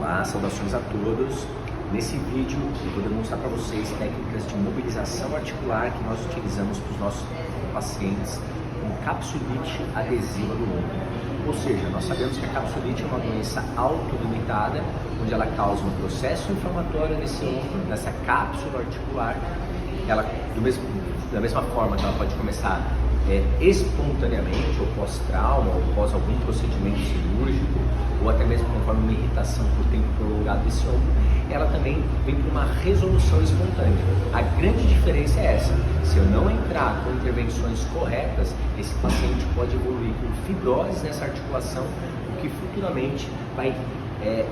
Olá, saudações a todos. Nesse vídeo eu vou demonstrar para vocês técnicas de mobilização articular que nós utilizamos para os nossos pacientes com capsulite adesiva do ombro. Ou seja, nós sabemos que a capsulite é uma doença autolimitada, onde ela causa um processo inflamatório nesse ombro, nessa cápsula articular. Ela, da mesma forma que ela pode começar espontaneamente, ou pós-trauma, ou pós algum procedimento cirúrgico, ou até mesmo conforme uma irritação por tempo prolongado desse ombro, ela também vem para uma resolução espontânea. A grande diferença é essa: se eu não entrar com intervenções corretas, esse paciente pode evoluir com fibrose nessa articulação, o que futuramente vai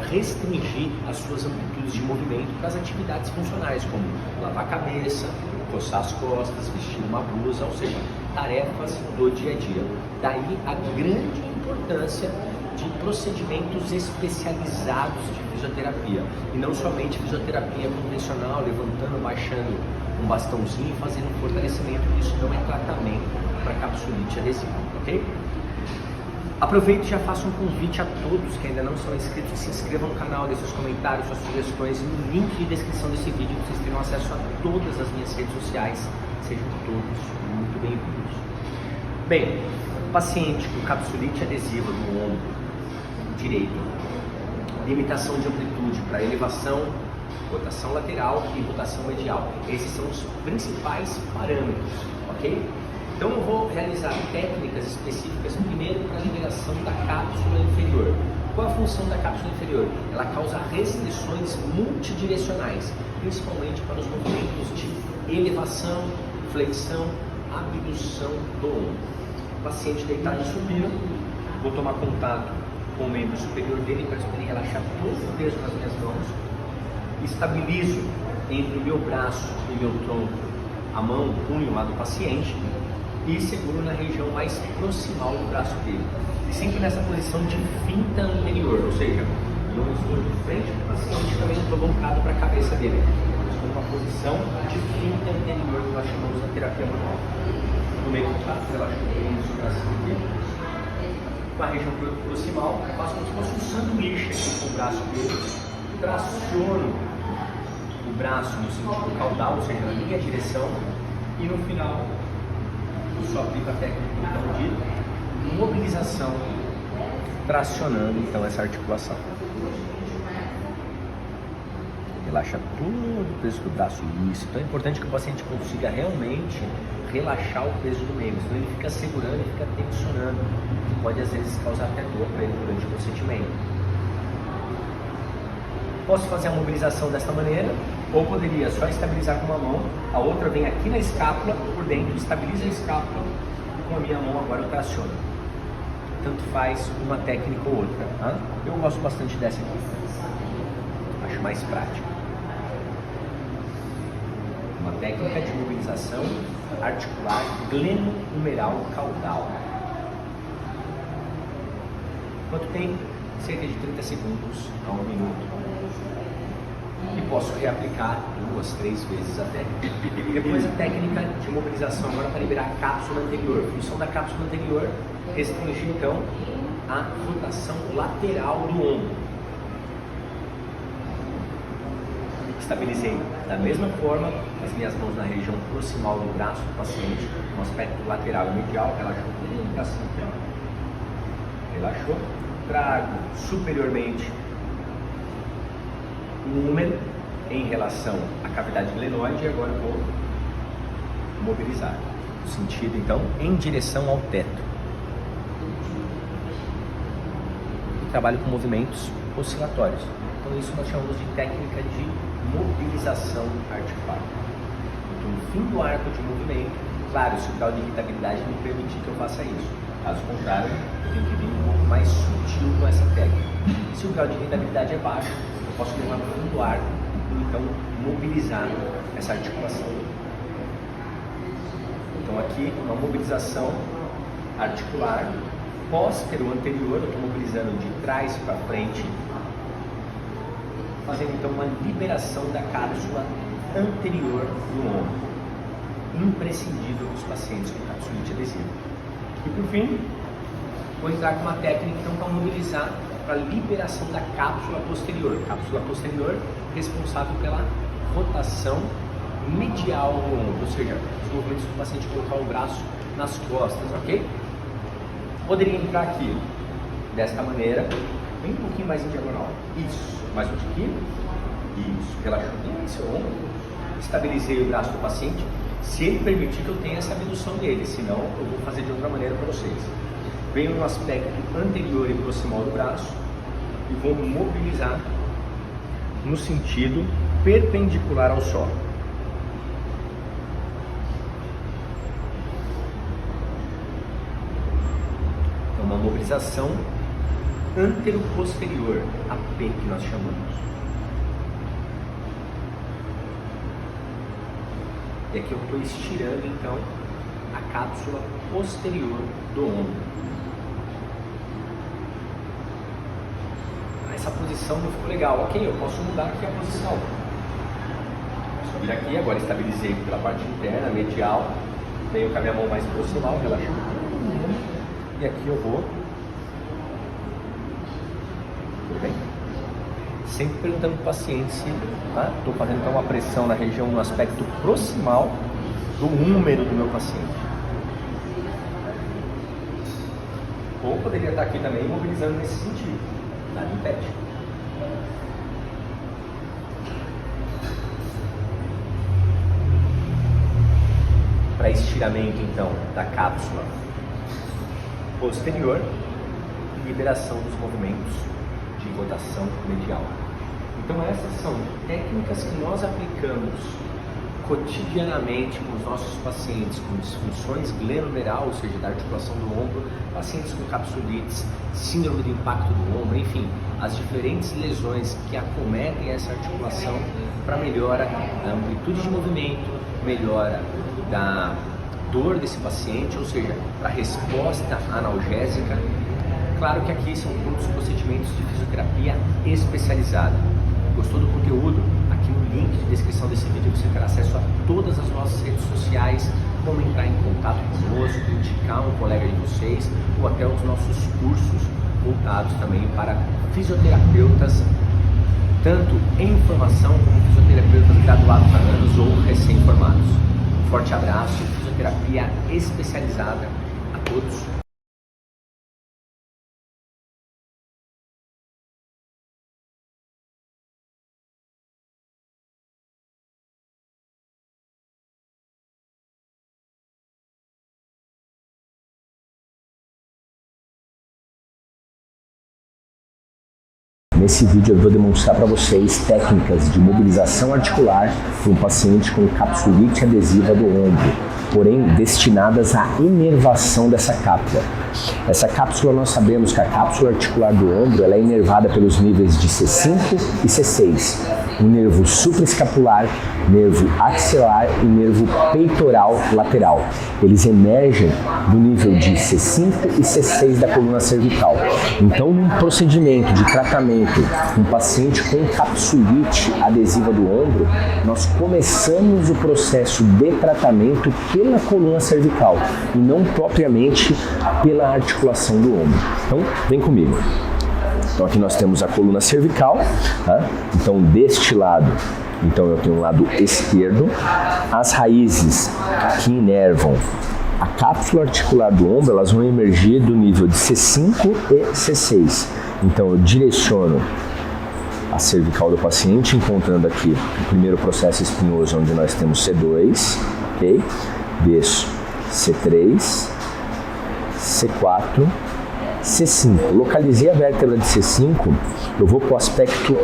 restringir as suas amplitudes de movimento para as atividades funcionais, como lavar a cabeça, coçar as costas, vestir uma blusa, ou seja, tarefas do dia a dia. Daí a grande importância de procedimentos especializados de fisioterapia, e não somente fisioterapia convencional, levantando, baixando um bastãozinho e fazendo um fortalecimento. Isso não é tratamento para capsulite adesiva, ok? Aproveito e já faço um convite a todos que ainda não são inscritos, se inscrevam no canal, deixem seus comentários, suas sugestões, e no link de descrição desse vídeo vocês terão acesso a todas as minhas redes sociais. Sejam todos muito bem-vindos. Bem, paciente com capsulite adesiva no ombro direito, limitação de amplitude para elevação, rotação lateral e rotação medial. Esses são os principais parâmetros, ok? Então eu vou realizar técnicas específicas primeiro para a liberação da cápsula inferior. Qual a função da cápsula inferior? Ela causa restrições multidirecionais, principalmente para os movimentos de elevação, flexão, abdução do ombro. O paciente deitado em supino, vou tomar contato com o membro superior dele para ele relaxar todo o peso nas minhas mãos. Estabilizo entre o meu braço e meu tronco a mão, o punho lá do paciente, e seguro na região mais proximal do braço dele. E sempre nessa posição de finta anterior, ou seja, eu não estou de frente para o paciente, também não estou voltado para a cabeça dele. Eu estou numa posição de finta anterior, que nós chamamos na terapia manual. No meio do braço, relaxo o braço aqui. Com a região proximal, eu faço como se fosse um sanduíche aqui com o braço dele, traciono o braço no sentido caudal, ou seja, na minha direção, e no final eu só aplico a técnica então de mobilização, tracionando então essa articulação. Relaxa todo o peso do braço, isso. Então é importante que o paciente consiga realmente relaxar o peso do membro, senão ele fica segurando e fica tensionando, que pode às vezes causar até dor para ele durante o procedimento. Posso fazer a mobilização desta maneira, ou poderia só estabilizar com uma mão, a outra vem aqui na escápula, por dentro, estabiliza a escápula, e com a minha mão agora eu traciono. Tanto faz uma técnica ou outra, tá? Eu gosto bastante dessa aqui, acho mais prática. Uma técnica de mobilização articular glenohumeral caudal. Quanto tempo? Cerca de 30 segundos a 1 minuto. E posso reaplicar 2, 3 vezes até. E depois a técnica de mobilização agora para liberar a cápsula anterior. A função da cápsula anterior restringir então a rotação lateral do ombro. Estabilizei da mesma forma as minhas mãos na região proximal do braço do paciente, no aspecto lateral e medial, relaxou tudo para cima. Relaxou, trago superiormente o húmero em relação à cavidade glenoide, e agora eu vou mobilizar no sentido então em direção ao teto. E trabalho com movimentos oscilatórios. Então isso nós chamamos de técnica de mobilização articular. Então, no fim do arco de movimento, claro, se o grau de irritabilidade me permitir que eu faça isso. Caso contrário, eu tenho que vir um pouco mais sutil com essa técnica. Se o grau de irritabilidade é baixo, eu posso levar no fim do arco e então mobilizar essa articulação. Então aqui, uma mobilização articular póstero anterior, eu estou mobilizando de trás para frente, fazendo então uma liberação da cápsula anterior do ombro, imprescindível dos pacientes com capsulite adesiva. E por fim, vou entrar com uma técnica então para mobilizar para a liberação da cápsula posterior. Cápsula posterior responsável pela rotação medial do ombro, ou seja, os movimentos do paciente colocar o braço nas costas, ok? Poderia entrar aqui desta maneira, bem um pouquinho mais em diagonal. Isso, mais um tiquinho. Isso, relaxou bem seu ombro. Estabilizei o braço do paciente. Se ele permitir que eu tenha essa abdução dele, senão eu vou fazer de outra maneira para vocês. Venho no aspecto anterior e proximal do braço e vou mobilizar no sentido perpendicular ao solo. É uma mobilização antero-posterior, AP que nós chamamos. E aqui eu estou estirando então a cápsula posterior do ombro. Essa posição não ficou legal, ok, eu posso mudar aqui a posição. Posso vir aqui, agora estabilizei pela parte interna, medial, venho com a minha mão mais proximal, relaxando. E aqui eu vou. Tudo bem? Sempre perguntando para o paciente se estou fazendo então uma pressão na região, no aspecto proximal do húmero do meu paciente. Ou poderia estar aqui também mobilizando nesse sentido, nada impede. Para estiramento então da cápsula posterior e liberação dos movimentos de rotação medial. Então essas são técnicas que nós aplicamos cotidianamente com os nossos pacientes com disfunções glenomeral, ou seja, da articulação do ombro, pacientes com capsulites, síndrome de impacto do ombro, enfim, as diferentes lesões que acometem essa articulação para melhora da amplitude de movimento, melhora da dor desse paciente, ou seja, para resposta analgésica. Claro que aqui são todos procedimentos de fisioterapia especializada. Gostou do conteúdo? Aqui no link de descrição desse vídeo você terá acesso a todas as nossas redes sociais, como entrar em contato conosco, indicar um colega de vocês, ou até os nossos cursos voltados também para fisioterapeutas, tanto em formação como fisioterapeutas graduados há anos ou recém-formados. Um forte abraço, fisioterapia especializada a todos. Nesse vídeo eu vou demonstrar para vocês técnicas de mobilização articular para um paciente com capsulite adesiva do ombro, porém destinadas à inervação dessa cápsula. Essa cápsula, nós sabemos que a cápsula articular do ombro ela é inervada pelos níveis de C5 e C6, o nervo supraescapular, nervo axilar e nervo peitoral lateral. Eles emergem do nível de C5 e C6 da coluna cervical. Então, num procedimento de tratamento com um paciente com capsulite adesiva do ombro, nós começamos o processo de tratamento pela coluna cervical e não propriamente pela articulação do ombro. Então, vem comigo. Então aqui nós temos a coluna cervical, tá? Então deste lado, então eu tenho o lado esquerdo, as raízes que inervam a cápsula articular do ombro, elas vão emergir do nível de C5 e C6. Então eu direciono a cervical do paciente, encontrando aqui o primeiro processo espinhoso, onde nós temos C2, ok? Desço C3, C4, C5. Localizei a vértebra de C5, eu vou para o aspecto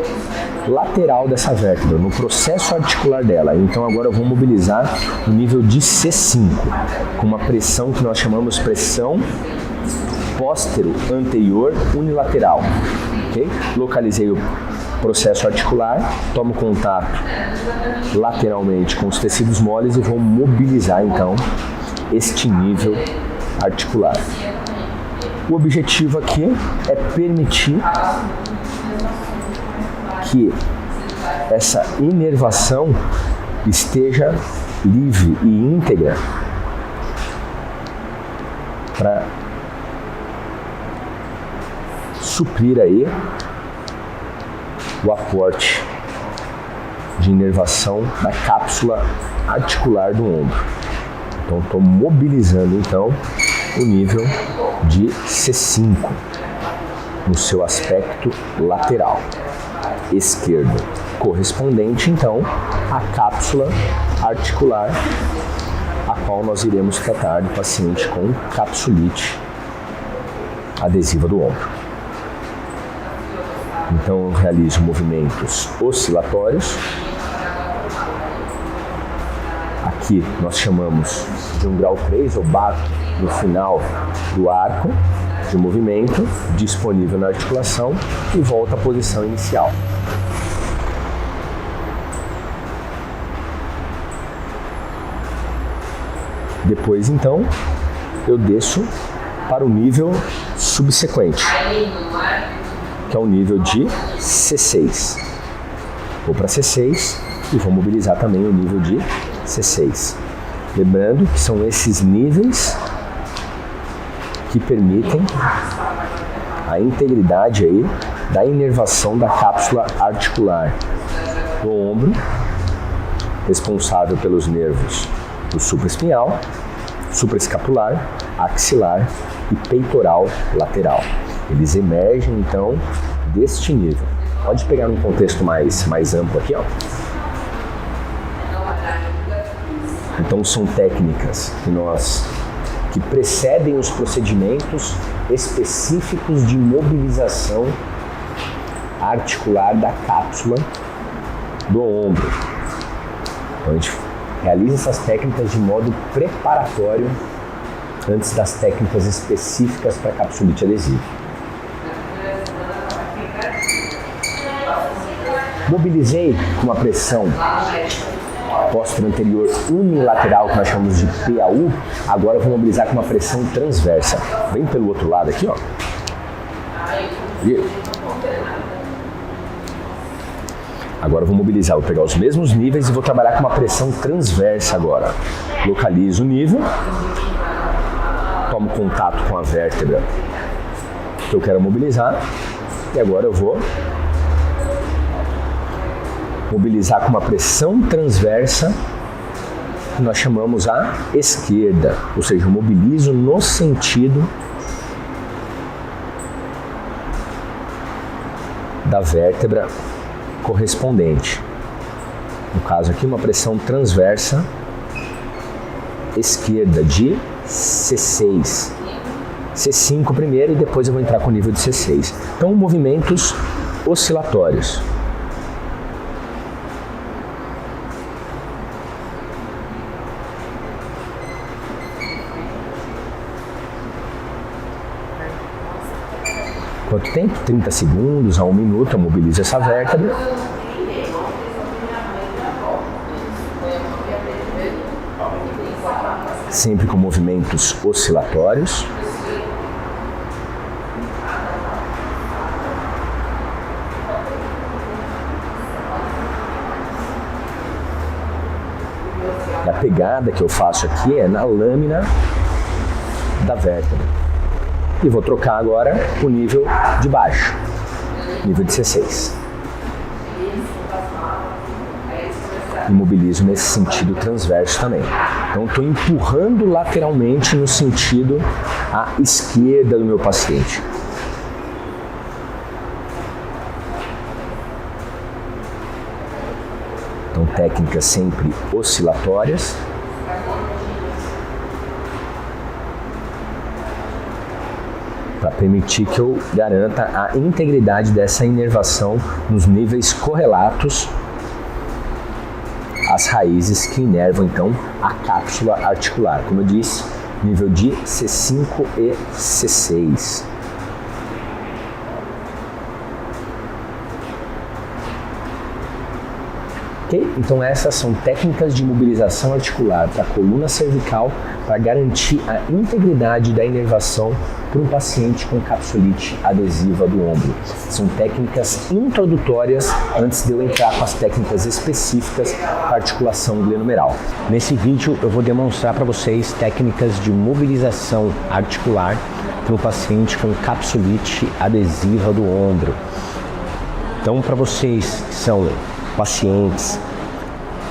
lateral dessa vértebra, no processo articular dela. Então agora eu vou mobilizar o nível de C5, com uma pressão que nós chamamos pressão póstero anterior unilateral. Okay? Localizei o processo articular, tomo contato lateralmente com os tecidos moles e vou mobilizar então este nível articular. O objetivo aqui é permitir que essa inervação esteja livre e íntegra para suprir aí o aporte de inervação da cápsula articular do ombro. Então estou mobilizando então o nível de C5 no seu aspecto lateral esquerdo, correspondente então à cápsula articular a qual nós iremos tratar do paciente com capsulite adesiva do ombro. Então eu realizo movimentos oscilatórios. Aqui nós chamamos de um grau 3, ou bato no final do arco de movimento disponível na articulação e volta à posição inicial. Depois então eu desço para o nível subsequente, que é o nível de C6. Vou para C6 e vou mobilizar também o nível de C6. Lembrando que são esses níveis que permitem a integridade aí da inervação da cápsula articular do ombro, responsável pelos nervos do supraespinhal, supraescapular, axilar e peitoral lateral. Eles emergem então deste nível. Pode pegar num contexto mais amplo aqui, ó. Então são técnicas que precedem os procedimentos específicos de mobilização articular da cápsula do ombro. Então a gente realiza essas técnicas de modo preparatório antes das técnicas específicas para capsulite adesiva. Mobilizei com uma pressão póstero anterior unilateral, que nós chamamos de PAU. Agora eu vou mobilizar com uma pressão transversa. Vem pelo outro lado aqui, ó. E agora eu vou mobilizar, vou pegar os mesmos níveis e vou trabalhar com uma pressão transversa agora. Localizo o nível, tomo contato com a vértebra que eu quero mobilizar e agora eu vou mobilizar com uma pressão transversa que nós chamamos a esquerda, ou seja, eu mobilizo no sentido da vértebra correspondente. No caso aqui, uma pressão transversa esquerda de C6. C5 primeiro e depois eu vou entrar com o nível de C6. Então, movimentos oscilatórios. Quanto tempo? 30 segundos a 1 minuto, eu mobilizo essa vértebra. Sempre com movimentos oscilatórios. E a pegada que eu faço aqui é na lâmina da vértebra. E vou trocar agora o nível de baixo, nível de C6. Imobilizo nesse sentido transverso também. Então estou empurrando lateralmente no sentido à esquerda do meu paciente. Então técnicas sempre oscilatórias. Para permitir que eu garanta a integridade dessa inervação nos níveis correlatos às raízes que inervam então a cápsula articular. Como eu disse, nível de C5 e C6. Ok? Então essas são técnicas de mobilização articular para a coluna cervical para garantir a integridade da inervação para um paciente com capsulite adesiva do ombro. São técnicas introdutórias antes de eu entrar com as técnicas específicas para articulação glenomeral. Nesse vídeo eu vou demonstrar para vocês técnicas de mobilização articular para um paciente com capsulite adesiva do ombro. Então, para vocês que são pacientes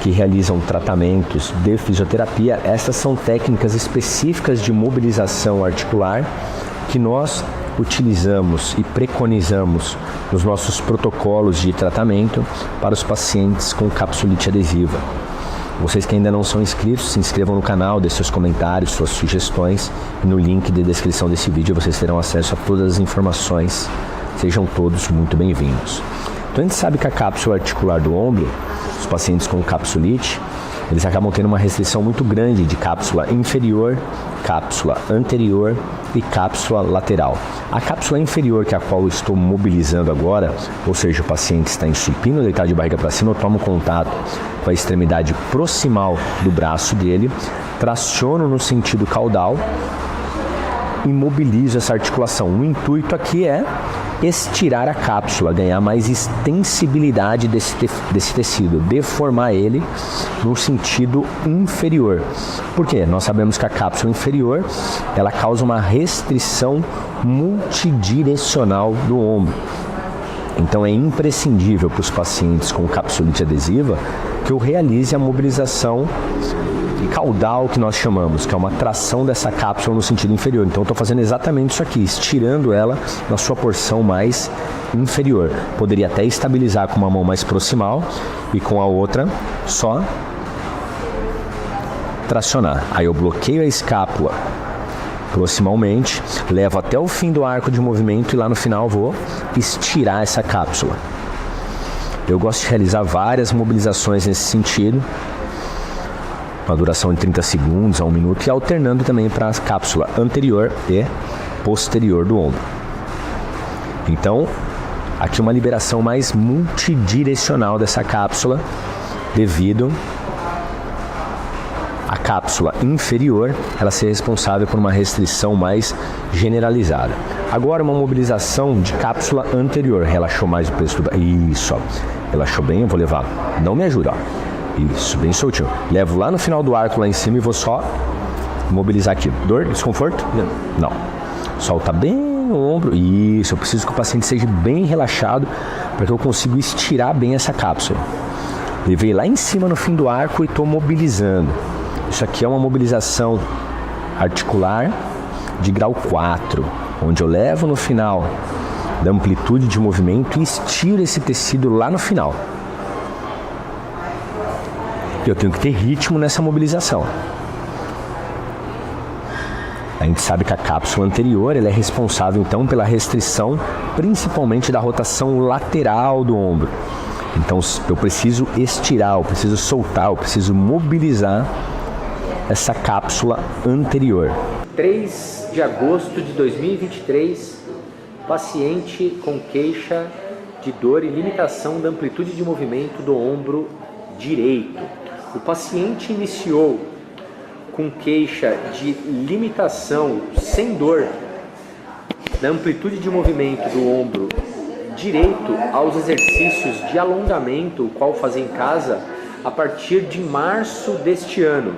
que realizam tratamentos de fisioterapia, essas são técnicas específicas de mobilização articular que nós utilizamos e preconizamos nos nossos protocolos de tratamento para os pacientes com capsulite adesiva. Vocês que ainda não são inscritos, se inscrevam no canal, deixem seus comentários, suas sugestões, e no link de descrição desse vídeo vocês terão acesso a todas as informações. Sejam todos muito bem-vindos. Então a gente sabe que a cápsula articular do ombro, os pacientes com capsulite, eles acabam tendo uma restrição muito grande de cápsula inferior, cápsula anterior e cápsula lateral. A cápsula inferior, que é a qual eu estou mobilizando agora, ou seja, o paciente está em supino, deitado de barriga para cima, eu tomo contato com a extremidade proximal do braço dele, traciono no sentido caudal e mobilizo essa articulação. O intuito aqui é estirar a cápsula, ganhar mais extensibilidade desse tecido, deformar ele no sentido inferior. Por quê? Nós sabemos que a cápsula inferior ela causa uma restrição multidirecional do ombro. Então é imprescindível para os pacientes com capsulite adesiva que eu realize a mobilização caudal, que nós chamamos, que é uma tração dessa cápsula no sentido inferior. Então eu estou fazendo exatamente isso aqui, estirando ela na sua porção mais inferior. Poderia até estabilizar com uma mão mais proximal e com a outra só tracionar. Aí eu bloqueio a escápula proximalmente, levo até o fim do arco de movimento e lá no final vou estirar essa cápsula. Eu gosto de realizar várias mobilizações nesse sentido, uma duração de 30 segundos a 1 minuto, e alternando também para a cápsula anterior e posterior do ombro. Então, aqui uma liberação mais multidirecional dessa cápsula, devido à cápsula inferior ela ser responsável por uma restrição mais generalizada. Agora uma mobilização de cápsula anterior. Relaxou mais o peso do braço. Isso, ó. Relaxou bem, eu vou levar. Não me ajuda, ó. Isso, bem soltinho. Levo lá no final do arco, lá em cima, e vou só mobilizar aqui. Dor? Desconforto? Não. Solta bem o ombro. Isso, eu preciso que o paciente seja bem relaxado para que eu consiga estirar bem essa cápsula. Levei lá em cima no fim do arco e estou mobilizando. Isso aqui é uma mobilização articular de grau 4, onde eu levo no final da amplitude de movimento e estiro esse tecido lá no final. Eu tenho que ter ritmo nessa mobilização. A gente sabe que a cápsula anterior ela é responsável então pela restrição principalmente da rotação lateral do ombro. Então eu preciso estirar, eu preciso soltar, eu preciso mobilizar essa cápsula anterior. 3 de agosto de 2023, paciente com queixa de dor e limitação da amplitude de movimento do ombro direito. O paciente iniciou com queixa de limitação sem dor da amplitude de movimento do ombro direito aos exercícios de alongamento, o qual fazia em casa a partir de março deste ano,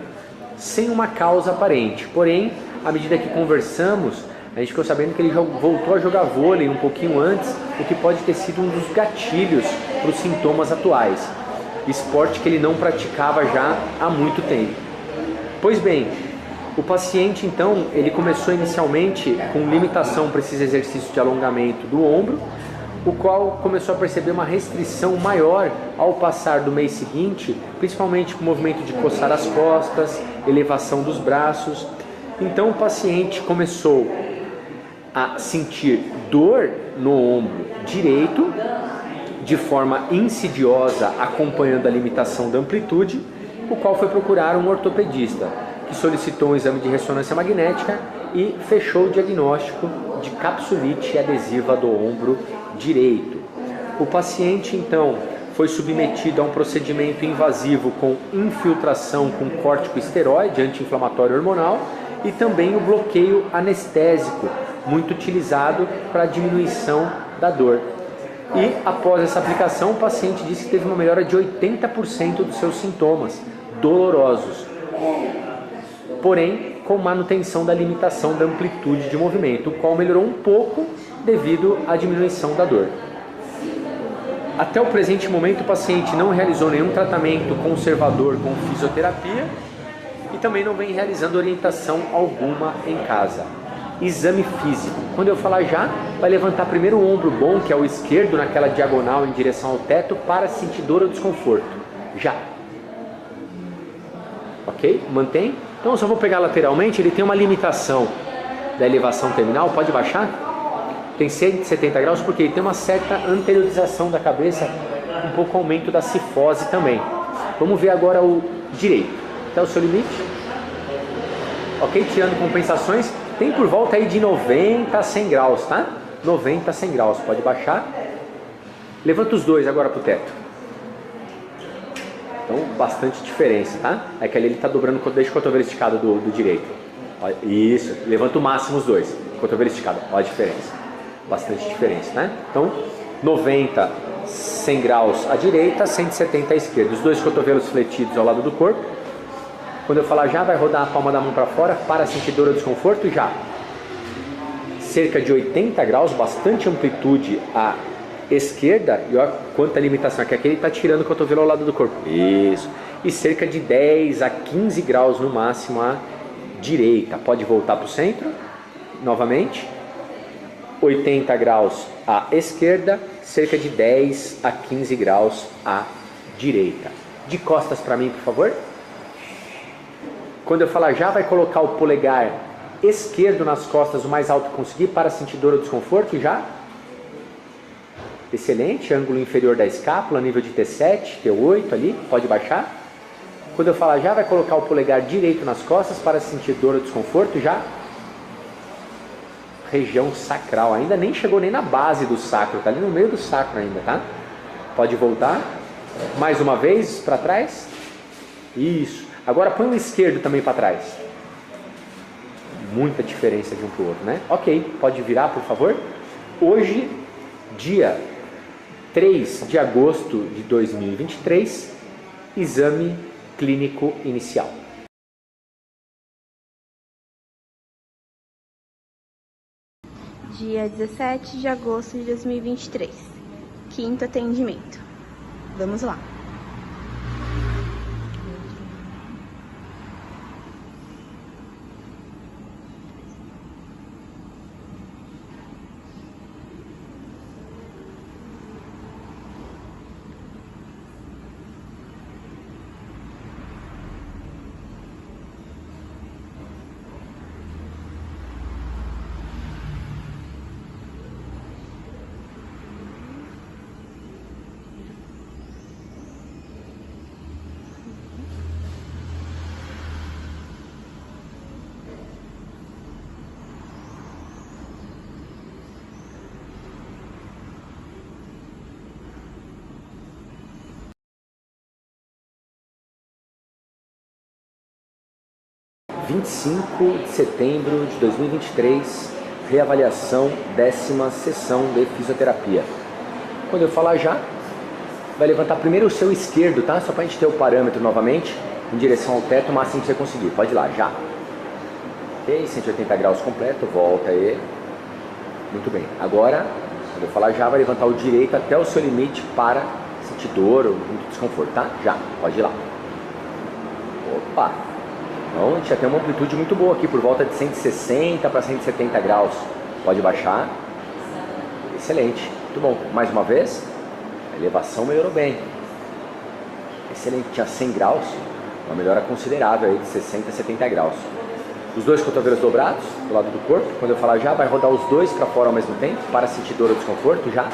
sem uma causa aparente. Porém, à medida que conversamos, a gente ficou sabendo que ele já voltou a jogar vôlei um pouquinho antes, o que pode ter sido um dos gatilhos para os sintomas atuais. Esporte que ele não praticava já há muito tempo. Pois bem, o paciente então, ele começou inicialmente com limitação para esses exercícios de alongamento do ombro, o qual começou a perceber uma restrição maior ao passar do mês seguinte, principalmente com o movimento de coçar as costas, elevação dos braços. Então o paciente começou a sentir dor no ombro direito, de forma insidiosa, acompanhando a limitação da amplitude, o qual foi procurar um ortopedista, que solicitou um exame de ressonância magnética e fechou o diagnóstico de capsulite adesiva do ombro direito. O paciente, então, foi submetido a um procedimento invasivo com infiltração com corticosteroide, anti-inflamatório hormonal, e também o bloqueio anestésico, muito utilizado para a diminuição da dor. E após essa aplicação, o paciente disse que teve uma melhora de 80% dos seus sintomas dolorosos. Porém, com manutenção da limitação da amplitude de movimento, o qual melhorou um pouco devido à diminuição da dor. Até o presente momento, o paciente não realizou nenhum tratamento conservador com fisioterapia e também não vem realizando orientação alguma em casa. Exame físico. Quando eu falar já, vai levantar primeiro o ombro bom, que é o esquerdo, naquela diagonal em direção ao teto, para sentir dor ou desconforto. Já. Ok? Mantém? Então eu só vou pegar lateralmente, ele tem uma limitação da elevação terminal, pode baixar? Tem 170 graus porque ele tem uma certa anteriorização da cabeça, um pouco aumento da cifose também. Vamos ver agora o direito. Até o seu limite. Ok? Tirando compensações, tem por volta aí de 90 a 100 graus, tá? 90 a 100 graus, pode baixar. Levanta os dois agora para o teto. Então, bastante diferença, tá? É que ali ele está dobrando, deixa o cotovelo esticado do direito. Isso, levanta o máximo os dois. Cotovelo esticado, olha a diferença. Bastante diferença, né? Então, 90, 100 graus à direita, 170 à esquerda. Os dois cotovelos fletidos ao lado do corpo. Quando eu falar já, vai rodar a palma da mão para fora para sentir dor ou desconforto, já. Cerca de 80 graus, bastante amplitude à esquerda. E olha quanta limitação, que aqui ele está tirando o cotovelo ao lado do corpo. Isso. E cerca de 10 a 15 graus no máximo à direita. Pode voltar para o centro, novamente. 80 graus à esquerda, cerca de 10 a 15 graus à direita. De costas para mim, por favor. Quando eu falar já, vai colocar o polegar esquerdo nas costas o mais alto que conseguir para sentir dor ou desconforto, já. Excelente, ângulo inferior da escápula, nível de T7, T8 ali, pode baixar. Quando eu falar já, vai colocar o polegar direito nas costas para sentir dor ou desconforto, já. Região sacral, ainda nem chegou nem na base do sacro, tá ali no meio do sacro ainda, tá? Pode voltar, mais uma vez para trás, isso, agora põe o esquerdo também para trás, muita diferença de um para o outro, né? Ok, pode virar por favor. Hoje, dia 3 de agosto de 2023, exame clínico inicial. Dia 17 de agosto de 2023, quinto atendimento. Vamos lá. Dia 25 de setembro de 2023, reavaliação, 10ª sessão de fisioterapia. Quando eu falar já, vai levantar primeiro o seu esquerdo, tá? Só para a gente ter o parâmetro novamente, em direção ao teto, o máximo que você conseguir. Pode ir lá, já. Ok, 180 graus completo, volta aí. Muito bem. Agora, quando eu falar já, vai levantar o direito até o seu limite para sentir dor ou muito desconforto, tá? Já, pode ir lá. Opa! Então, a gente já tem uma amplitude muito boa aqui, por volta de 160 para 170 graus. Pode baixar. Excelente. Muito bom. Mais uma vez. A elevação melhorou bem. Excelente. Tinha 100 graus. Uma melhora considerável aí de 60 a 70 graus. Os dois cotovelos dobrados do lado do corpo. Quando eu falar já, vai rodar os dois para fora ao mesmo tempo, para sentir dor ou desconforto, já.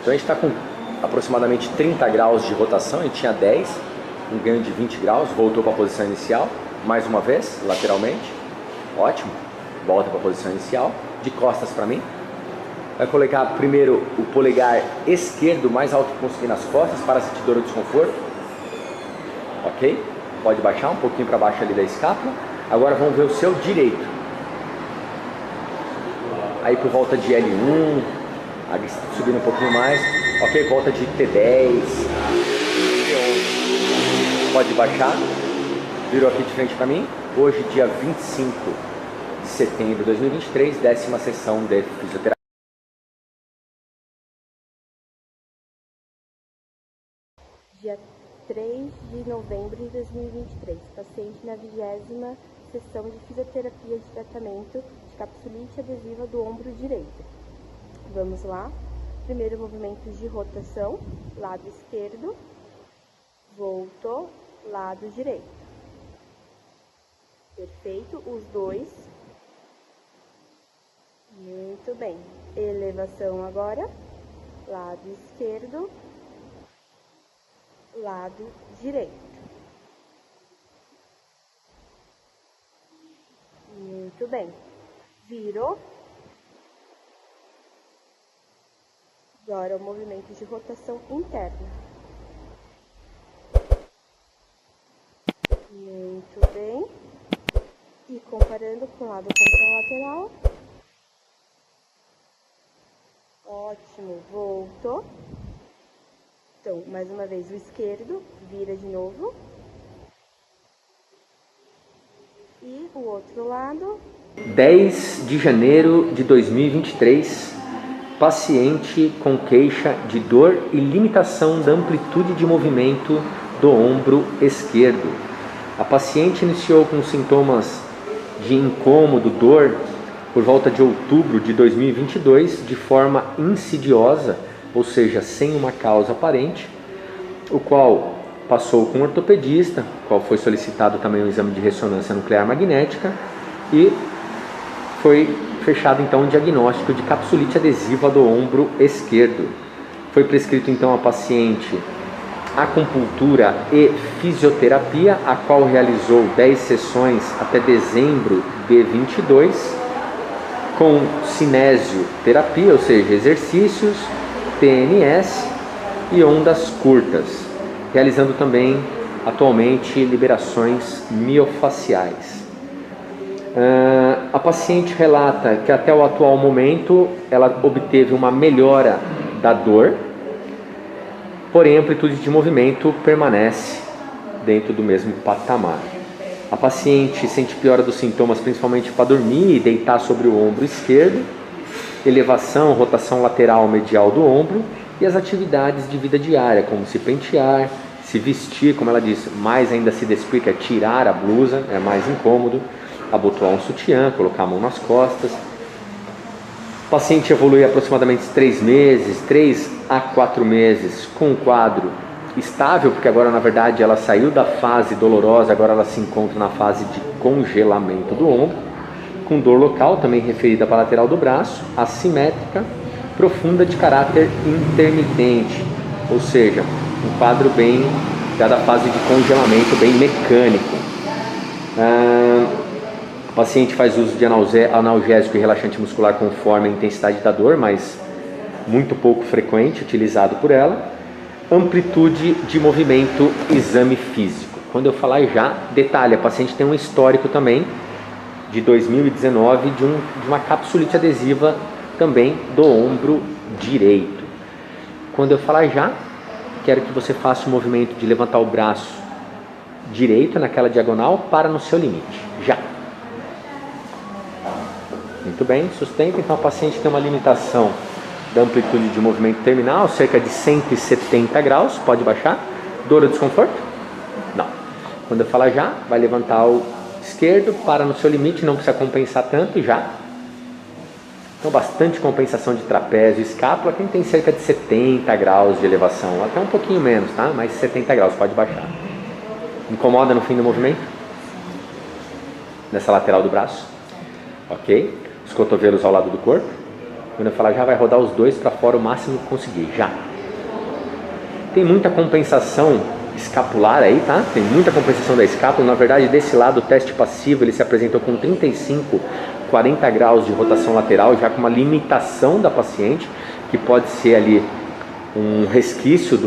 Então a gente está com aproximadamente 30 graus de rotação, a gente tinha 10, um ganho de 20 graus, voltou para a posição inicial, mais uma vez, lateralmente, ótimo, volta para a posição inicial, de costas para mim. Vai colocar primeiro o polegar esquerdo mais alto que conseguir nas costas, para sentir dor ou desconforto, ok? Pode baixar um pouquinho para baixo ali da escápula. Agora vamos ver o seu direito. Aí por volta de L1, subindo um pouquinho mais. Ok, volta de T10. Pode baixar. Virou aqui de frente para mim. Hoje, dia 25 de setembro de 2023, 10ª sessão de fisioterapia. Dia 3 de novembro de 2023, paciente na 20ª sessão de fisioterapia de tratamento de capsulite adesiva do ombro direito. Vamos lá. Primeiro movimento de rotação, lado esquerdo, voltou, lado direito. Perfeito, os dois. Muito bem. Elevação agora, lado esquerdo, lado direito. Muito bem. Virou. Agora o movimento de rotação interna. Muito bem. E comparando com o lado contralateral. Ótimo. Voltou. Então, mais uma vez, o esquerdo, vira de novo. E o outro lado. 10 de janeiro de 2023, paciente com queixa de dor e limitação da amplitude de movimento do ombro esquerdo. A paciente iniciou com sintomas de incômodo, dor, por volta de outubro de 2022, de forma insidiosa, ou seja, sem uma causa aparente, o qual passou com um ortopedista, qual foi solicitado também um exame de ressonância nuclear magnética e foi fechado então um diagnóstico de capsulite adesiva do ombro esquerdo. Foi prescrito então a paciente acupuntura e fisioterapia, a qual realizou 10 sessões até dezembro de 22, com cinesioterapia, ou seja, exercícios, TNS e ondas curtas, realizando também atualmente liberações miofaciais. A paciente relata que até o atual momento ela obteve uma melhora da dor, porém a amplitude de movimento permanece dentro do mesmo patamar. A paciente sente piora dos sintomas principalmente para dormir e deitar sobre o ombro esquerdo, elevação, rotação lateral medial do ombro e as atividades de vida diária, como se pentear, se vestir, como ela disse, mais ainda se despir, que é tirar a blusa, é mais incômodo, abotoar um sutiã, colocar a mão nas costas. O paciente evolui aproximadamente 3 meses, 3 a 4 meses, com um quadro estável, porque agora na verdade ela saiu da fase dolorosa, agora ela se encontra na fase de congelamento do ombro, com dor local, também referida para a lateral do braço, assimétrica, profunda de caráter intermitente, ou seja, um quadro bem, já da fase de congelamento, bem mecânico. O paciente faz uso de analgésico e relaxante muscular conforme a intensidade da dor, mas muito pouco frequente, utilizado por ela. Amplitude de movimento, exame físico. Quando eu falar já, detalhe, a paciente tem um histórico também de 2019 de uma capsulite adesiva também do ombro direito. Quando eu falar já, quero que você faça o movimento de levantar o braço direito naquela diagonal para no seu limite. Já. Muito bem, sustenta. Então a paciente tem uma limitação da amplitude de movimento terminal, cerca de 170 graus, pode baixar. Dor ou desconforto? Não. Quando eu falar já, vai levantar o esquerdo, para no seu limite, não precisa compensar tanto, já. Então bastante compensação de trapézio e escápula, quem tem cerca de 70 graus de elevação, até um pouquinho menos, tá? Mas 70 graus, pode baixar. Incomoda no fim do movimento? Nessa lateral do braço? Ok. Os cotovelos ao lado do corpo. Quando eu falar já, vai rodar os dois para fora o máximo que conseguir, já. Tem muita compensação escapular aí, tá? Tem muita compensação da escápula. Na verdade, desse lado, o teste passivo, ele se apresentou com 35, 40 graus de rotação lateral, já com uma limitação da paciente, que pode ser ali um resquício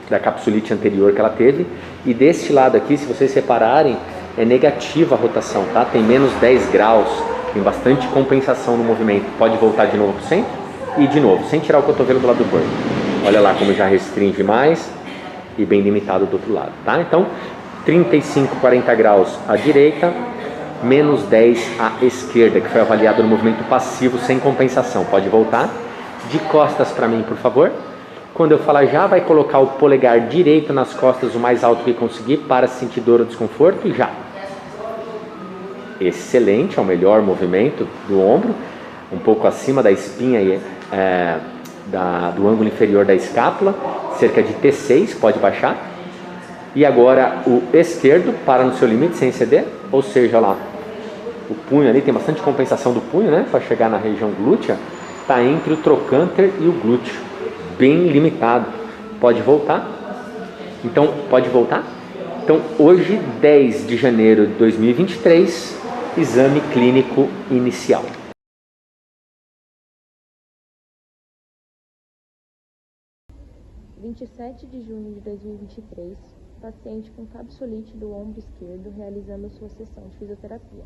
da capsulite anterior que ela teve. E deste lado aqui, se vocês repararem, é negativa a rotação, tá? Tem menos 10 graus. Tem bastante compensação no movimento. Pode voltar de novo para o centro e de novo, sem tirar o cotovelo do lado do corpo. Olha lá como já restringe mais e bem limitado do outro lado, tá? Então, 35, 40 graus à direita, menos 10 à esquerda, que foi avaliado no movimento passivo sem compensação. Pode voltar. De costas para mim, por favor. Quando eu falar já, vai colocar o polegar direito nas costas o mais alto que conseguir para sentir dor ou desconforto. Já. Excelente, é o melhor movimento do ombro, um pouco acima da espinha e do ângulo inferior da escápula, cerca de T6, pode baixar. E agora o esquerdo para no seu limite sem ceder, ou seja, lá, o punho ali, tem bastante compensação do punho, né, para chegar na região glútea, está entre o trocânter e o glúteo, bem limitado. Pode voltar. Então, pode voltar. Então, hoje, 10 de janeiro de 2023, exame clínico inicial. Dia 27 de junho de 2023, paciente com capsulite do ombro esquerdo realizando sua sessão de fisioterapia.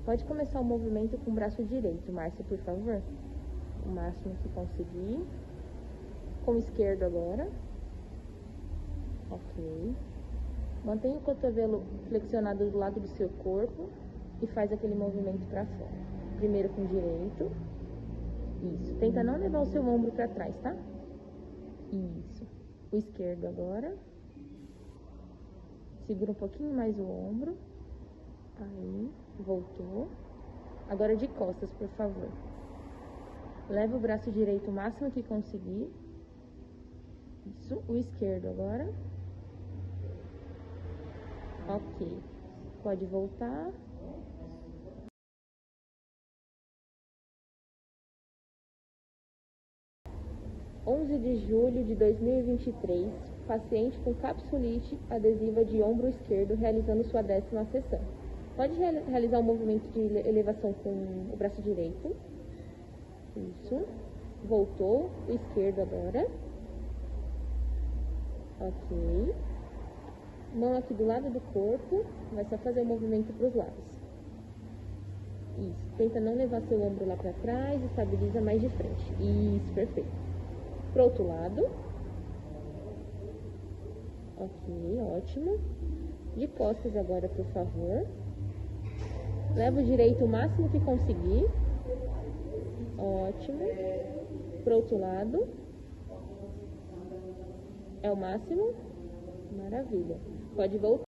Pode começar o movimento com o braço direito, Márcia, por favor. O máximo que conseguir. Com o esquerdo agora. Ok. Mantenha o cotovelo flexionado do lado do seu corpo e faz aquele movimento para fora. Primeiro com o direito. Isso. Tenta não levar o seu ombro para trás, tá? Isso. O esquerdo agora. Segura um pouquinho mais o ombro. Aí. Voltou. Agora de costas, por favor. Leva o braço direito o máximo que conseguir. Isso. O esquerdo agora. Ok. Pode voltar. De julho de 2023, paciente com capsulite adesiva de ombro esquerdo realizando sua 10ª sessão. Pode realizar o movimento de elevação com o braço direito. Isso. Voltou. O esquerdo agora. Ok. Mão aqui do lado do corpo. Vai só fazer o movimento para os lados. Isso. Tenta não levar seu ombro lá para trás. Estabiliza mais de frente. Isso, perfeito. Pro outro lado. Ok, ótimo. De costas agora, por favor. Leva o direito o máximo que conseguir. Ótimo. Pro outro lado. É o máximo? Maravilha. Pode voltar.